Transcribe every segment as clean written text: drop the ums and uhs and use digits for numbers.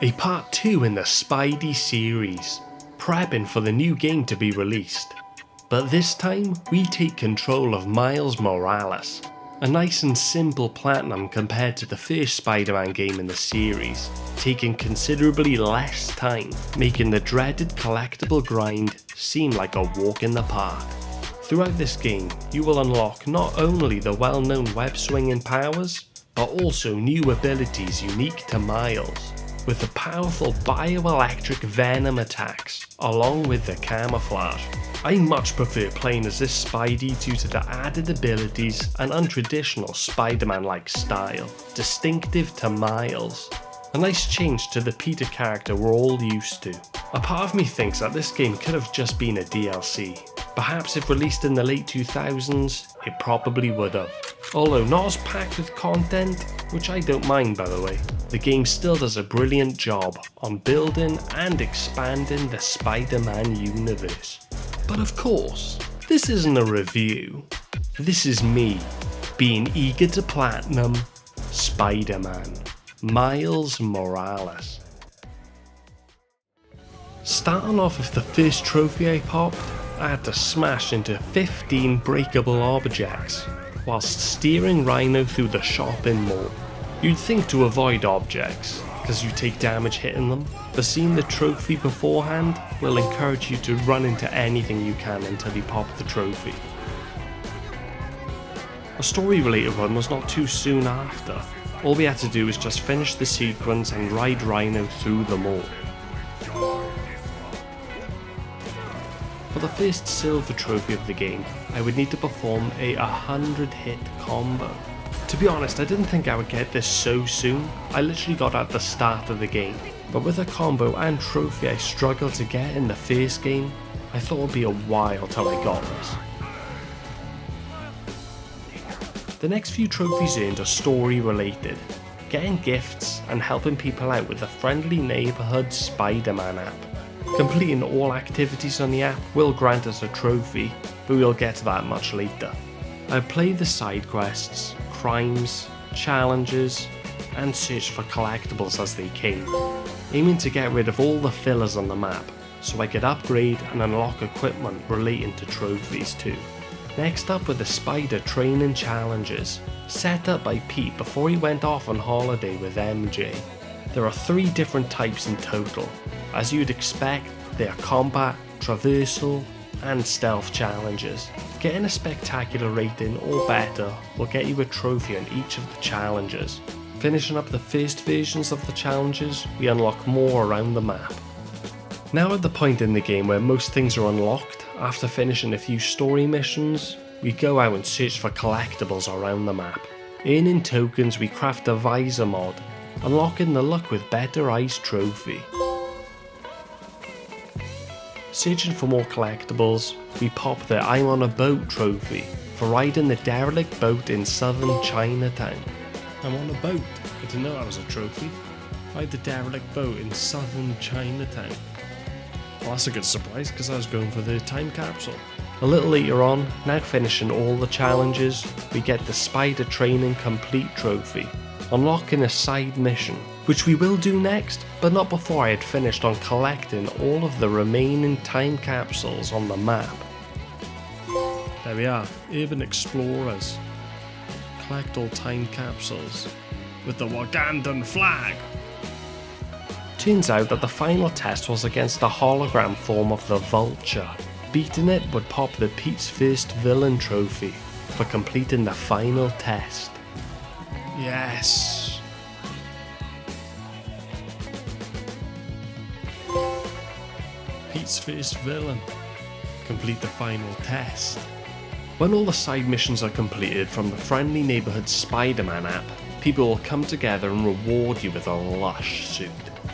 a part 2 in the Spidey series, prepping for the new game to be released. But this time, we take control of Miles Morales, a nice and simple platinum compared to the first Spider-Man game in the series, taking considerably less time, making the dreaded collectible grind seem like a walk in the park. Throughout this game, you will unlock not only the well-known web-swinging powers, but also new abilities unique to Miles, with the powerful bioelectric venom attacks, along with the camouflage. I much prefer playing as this Spidey due to the added abilities and untraditional Spider-Man-like style, distinctive to Miles. A nice change to the Peter character we're all used to. A part of me thinks that this game could have just been a DLC. Perhaps if released in the late 2000s, it probably would have. Although not as packed with content, which I don't mind by the way, the game still does a brilliant job on building and expanding the Spider-Man universe. But of course, this isn't a review. This is me, being eager to platinum Spider-Man, Miles Morales. Starting off with the first trophy I popped, I had to smash into 15 breakable objects, whilst steering Rhino through the shopping mall. You'd think to avoid objects, because you take damage hitting them, but seeing the trophy beforehand will encourage you to run into anything you can until you pop the trophy. A story related one was not too soon after. All we had to do was just finish the sequence and ride Rhino through the mall. For the first silver trophy of the game, I would need to perform a 100 hit combo. To be honest, I didn't think I would get this so soon. I literally got at the start of the game, but with a combo and trophy I struggled to get in the first game, I thought it would be a while till I got this. The next few trophies earned are story related, getting gifts and helping people out with the friendly neighbourhood Spider-Man app. Completing all activities on the app will grant us a trophy, but we'll get to that much later. I played the side quests, crimes, challenges, and searched for collectibles as they came, aiming to get rid of all the fillers on the map, so I could upgrade and unlock equipment relating to trophies too. Next up were the Spider training challenges, set up by Pete before he went off on holiday with MJ. There are 3 different types in total. As you'd expect, they are combat, traversal, and stealth challenges. Getting a spectacular rating or better will get you a trophy on each of the challenges. Finishing up the first versions of the challenges, we unlock more around the map. Now at the point in the game where most things are unlocked, after finishing a few story missions, we go out and search for collectibles around the map. Earning tokens, we craft a visor mod, unlocking the Look with Better Eyes trophy. Searching for more collectibles, we pop the I'm on a Boat trophy for riding the derelict boat in southern Chinatown. I'm on a boat, I didn't know that was a trophy. Ride the derelict boat in southern Chinatown. Well, that's a good surprise because I was going for the time capsule. A little later on, now finishing all the challenges, we get the Spider Training Complete trophy, unlocking a side mission, which we will do next, but not before I had finished on collecting all of the remaining time capsules on the map. There we are, Urban Explorers. Collect all time capsules with the Wagandan flag. Turns out that the final test was against the hologram form of the Vulture. Beating it would pop the Pete's First Villain trophy for completing the final test. Yes! Pete's First Villain. Complete the final test. When all the side missions are completed from the friendly neighbourhood Spider-Man app, people will come together and reward you with a lush suit.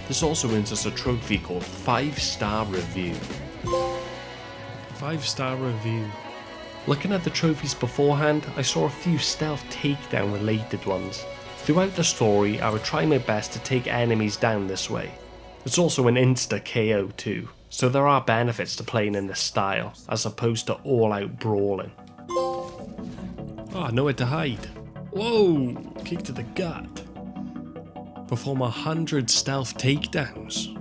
This also wins us a trophy called 5-Star Review. 5-Star Review. Looking at the trophies beforehand, I saw a few stealth takedown related ones. Throughout the story, I would try my best to take enemies down this way. It's also an insta KO too, so there are benefits to playing in this style, as opposed to all out brawling. Oh, nowhere to hide. Whoa, kick to the gut. Perform 100 stealth takedowns.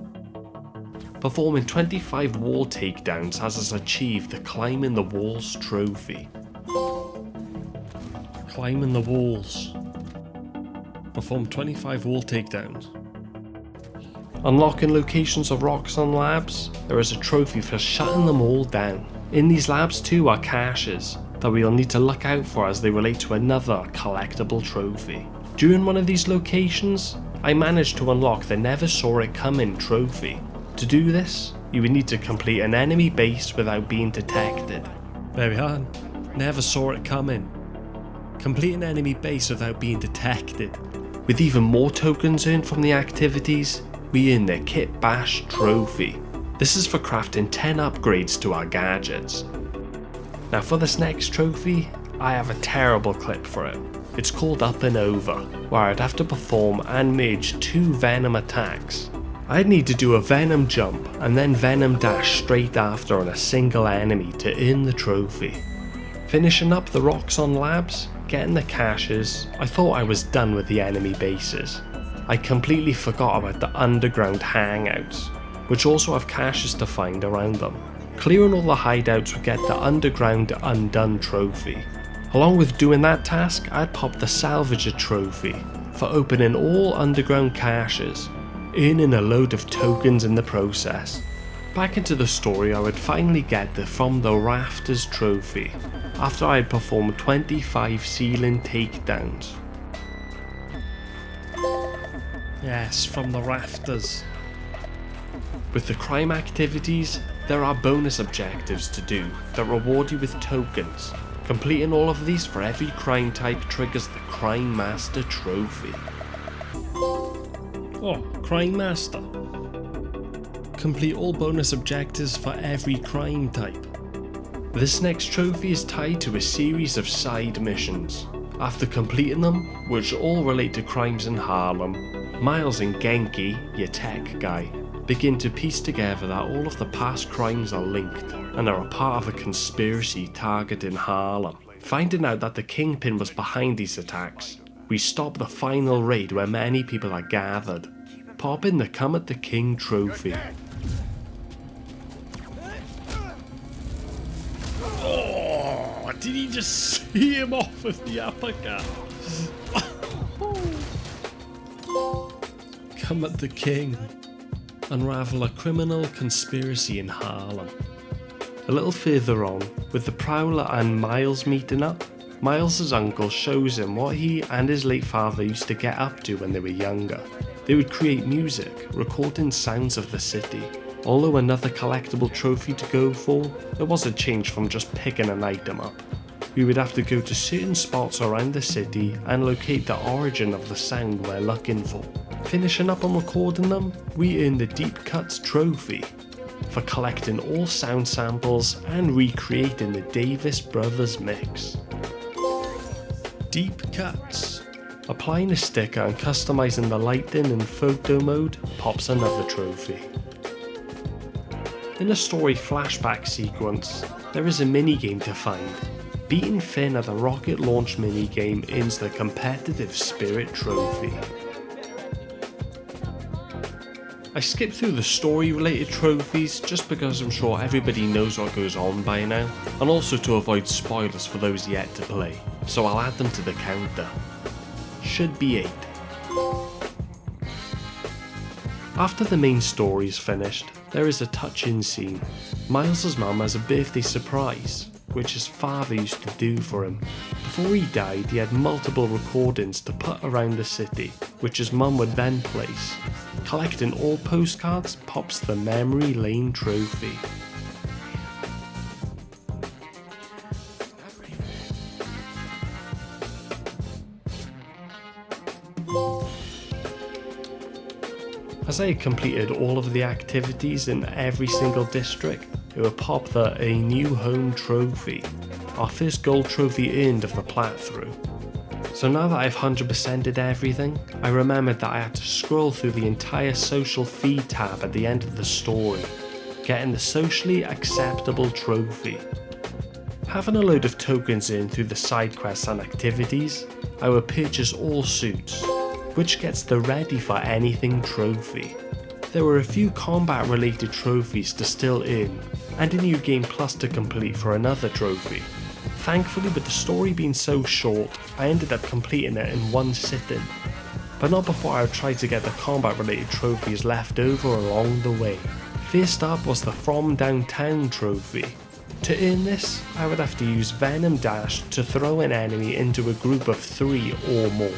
Performing 25 wall takedowns has us achieve the Climbing the Walls trophy. Climbing the walls. Perform 25 wall takedowns. Unlocking locations of rocks and labs, there is a trophy for shutting them all down. In these labs too are caches that we'll need to look out for as they relate to another collectible trophy. During one of these locations, I managed to unlock the Never Saw It Coming trophy. To do this, you would need to complete an enemy base without being detected. There we are, never saw it coming. Complete an enemy base without being detected. With even more tokens earned from the activities, we earn the Kit Bash trophy. This is for crafting 10 upgrades to our gadgets. Now for this next trophy, I have a terrible clip for it. It's called Up and Over, where I'd have to perform and merge 2 Venom attacks. I'd need to do a Venom jump and then Venom dash straight after on a single enemy to earn the trophy. Finishing up the rocks on labs, getting the caches, I thought I was done with the enemy bases. I completely forgot about the underground hangouts, which also have caches to find around them. Clearing all the hideouts would get the Underground Undone trophy. Along with doing that task, I'd pop the Salvager trophy for opening all underground caches, earning a load of tokens in the process. Back into the story, I would finally get the From the Rafters trophy after I had performed 25 ceiling takedowns. Yes, From the Rafters. With the crime activities, there are bonus objectives to do that reward you with tokens. Completing all of these for every crime type triggers the Crime Master trophy. Oh, Crime Master. Complete all bonus objectives for every crime type. This next trophy is tied to a series of side missions. After completing them, which all relate to crimes in Harlem, Miles and Genki, your tech guy, begin to piece together that all of the past crimes are linked and are a part of a conspiracy targeting Harlem. Finding out that the Kingpin was behind these attacks, we stop the final raid where many people are gathered. Pop in the Come at the King trophy. Oh, did he just see him off with the uppercut? Come at the King. Unravel a criminal conspiracy in Harlem. A little further on, with the Prowler and Miles meeting up, Miles' uncle shows him what he and his late father used to get up to when they were younger. They would create music, recording sounds of the city. Although another collectible trophy to go for, there was a change from just picking an item up. We would have to go to certain spots around the city and locate the origin of the sound we're looking for. Finishing up on recording them, we earn the Deep Cuts trophy for collecting all sound samples and recreating the Davis Brothers mix. Deep Cuts. Applying a sticker and customizing the lighting in photo mode pops another trophy. In a story flashback sequence, there is a minigame to find. Beating Finn at the rocket launch minigame earns the Competitive Spirit trophy. I skipped through the story related trophies just because I'm sure everybody knows what goes on by now, and also to avoid spoilers for those yet to play, so I'll add them to the counter. Should be 8. After the main story is finished, there is a touching scene. Miles' mum has a birthday surprise, which his father used to do for him. Before he died, he had multiple recordings to put around the city, which his mum would then place. Collecting all postcards pops the Memory Lane trophy. As I had completed all of the activities in every single district, it would pop the A New Home trophy, our first gold trophy earned of the plat-through. So now that I've 100%ed everything, I remembered that I had to scroll through the entire social feed tab at the end of the story, getting the socially acceptable trophy. Having a load of tokens in through the side quests and activities, I would purchase all suits, which gets the Ready for Anything trophy. There were a few combat related trophies to still earn, and a new game plus to complete for another trophy. Thankfully, with the story being so short, I ended up completing it in one sitting, but not before I tried to get the combat related trophies left over along the way. First up was the From Downtown trophy. To earn this, I would have to use Venom Dash to throw an enemy into a group of 3 or more.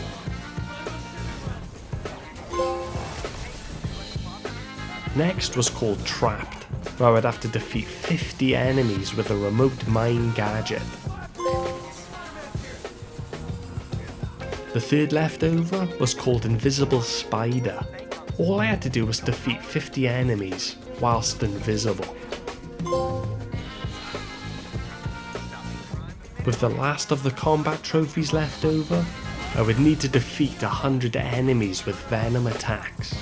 Next was called Trapped, where I would have to defeat 50 enemies with a remote mine gadget. The third leftover was called Invisible Spider. All I had to do was defeat 50 enemies whilst invisible. With the last of the combat trophies left over, I would need to defeat 100 enemies with venom attacks,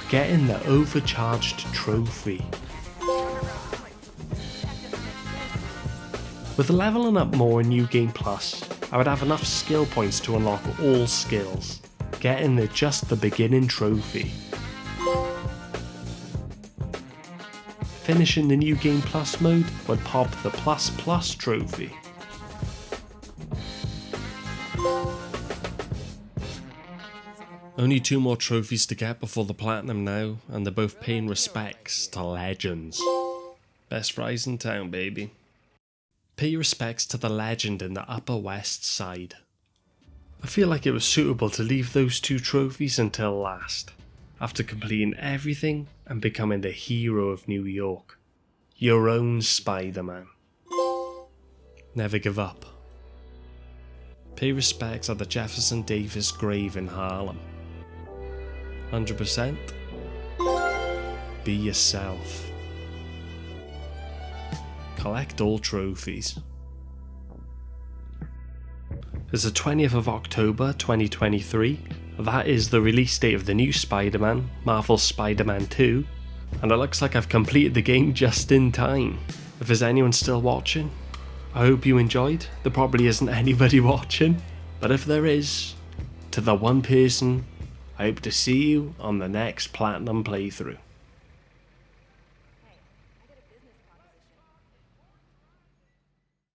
getting the overcharged trophy. With leveling up more in New Game Plus, I would have enough skill points to unlock all skills, getting just the beginning trophy. Finishing the New Game Plus mode would pop the Plus Plus trophy. Only 2 more trophies to get before the Platinum now, and they're both paying respects to legends. Best fries in town, baby. Pay your respects to the legend in the Upper West Side. I feel like it was suitable to leave those 2 trophies until last, after completing everything and becoming the hero of New York. Your own Spider-Man. Never give up. Pay respects at the Jefferson Davis grave in Harlem. 100%. Be yourself. Collect all trophies. It's the 20th of October 2023. That is the release date of the new Spider-Man, Marvel's Spider-Man 2, and it looks like I've completed the game just in time. If there's anyone still watching, I hope you enjoyed. There probably isn't anybody watching, but if there is, to the one person, I hope to see you on the next Platinum playthrough.